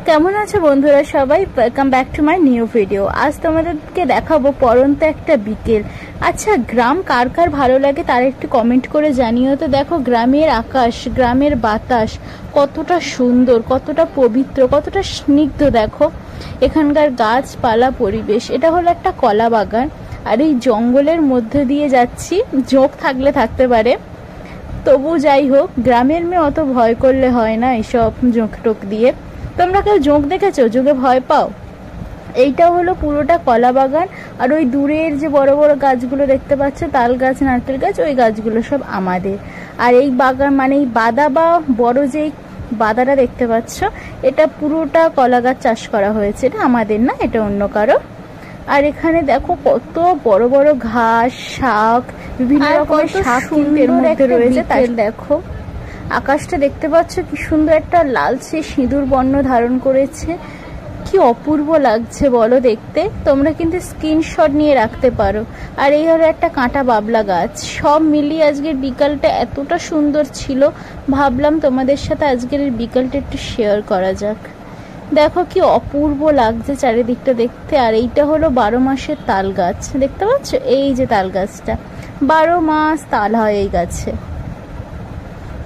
কেমন আছো বন্ধুরা সবাই? Welcome back to my new video. আজ তোমাদেরকে দেখাবো পরন্ত একটা বিকেল। আচ্ছা, গ্রাম কার কার ভালো লাগে তার একটু কমেন্ট করে জানিও তো। দেখো, গ্রামের আকাশ, গ্রামের বাতাস কতটা সুন্দর, কতটা পবিত্র, কতটা স্নিগ্ধ। দেখো এখানকার গাছপালা, পরিবেশ। এটা হলো একটা কলা বাগান, আর এই জঙ্গলের মধ্যে দিয়ে যাচ্ছি। ঝোঁক থাকলে থাকতে পারে, তবু যাই হোক, গ্রামের মেয়ে অত ভয় করলে হয় না এইসব ঝোঁক টোক দিয়ে। তোমরা কেউ ঝোঁক দেখেছো? ঝোঁকে ভয় পাও? এইটা হলো পুরোটা কলা বাগান। আর ওই দূরের যে বড় বড় গাছগুলো দেখতে পাচ্ছ, তাল গাছ, নারকেল গাছ, ওই গাছগুলো সব আমাদের। আর এই বাগান মানে এই বাদা বা বড় যে বাদাটা দেখতে পাচ্ছ, এটা পুরোটা কলা গাছ চাষ করা হয়েছে। এটা আমাদের না, এটা অন্য কারো। আর এখানে দেখো কত বড় বড় ঘাস, শাক, বিভিন্ন রকমের শাক কিন্তু এর মধ্যে রয়েছে। তাই দেখো আকাশটা দেখতে পাচ্ছ কি সুন্দর, একটা লালচে সিঁদুর বর্ণ ধারণ করেছে। কি অপূর্ব লাগছে বলো দেখতে। তোমরা কিন্তু স্ক্রিনশট নিয়ে রাখতে পারো। আর এই হলো একটা কাঁটা বাবলা গাছ। সব মিলিয়ে আজকের বিকালটা এতটা সুন্দর ছিল, ভাবলাম তোমাদের সাথে আজকের এই বিকালটা একটু শেয়ার করা যাক। দেখো কি অপূর্ব লাগছে চারিদিকটা দেখতে। আর এইটা হলো 12 মাসের তাল গাছ, দেখতে পাচ্ছ? এই যে তাল গাছটা, 12 মাস তাল হয় এই গাছে,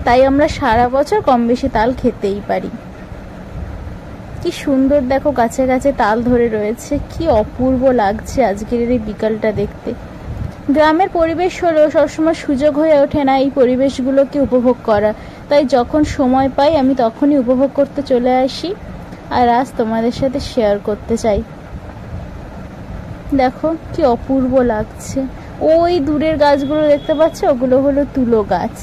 তাই আমরা সারা বছর কম বেশি তাল খেতেই পারি। কি সুন্দর দেখো, গাছে গাছে তাল ধরে রয়েছে। কি অপূর্ব লাগছে আজকের এই বিকালটা দেখতে। গ্রামের পরিবেশ হলো সবসময় সুযোগ হয়ে ওঠে না এই পরিবেশগুলোকে উপভোগ করা, তাই যখন সময় পাই আমি তখনই উপভোগ করতে চলে আসি, আর আজ তোমাদের সাথে শেয়ার করতে চাই। দেখো কি অপূর্ব লাগছে। ওই দূরের গাছগুলো দেখতে পাচ্ছ, ওগুলো হলো তুলো গাছ।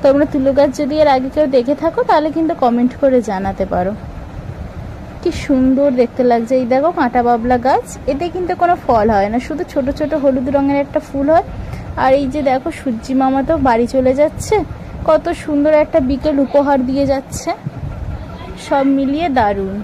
তোমরা তুলো গাছ যদি এর আগে কেউ দেখে থাকো তাহলে কিন্তু কমেন্ট করে জানাতে পারো। কি সুন্দর দেখতে লাগছে। এই দেখো কাঁটা বাবলা গাছ, এতে কিন্তু কোনো ফল হয় না, শুধু ছোট ছোট হলুদ রঙের একটা ফুল হয়। আর এই যে দেখো সূর্যি মামা তো বাড়ি চলে যাচ্ছে, কত সুন্দর একটা বিকেল উপহার দিয়ে যাচ্ছে। সব মিলিয়ে দারুণ।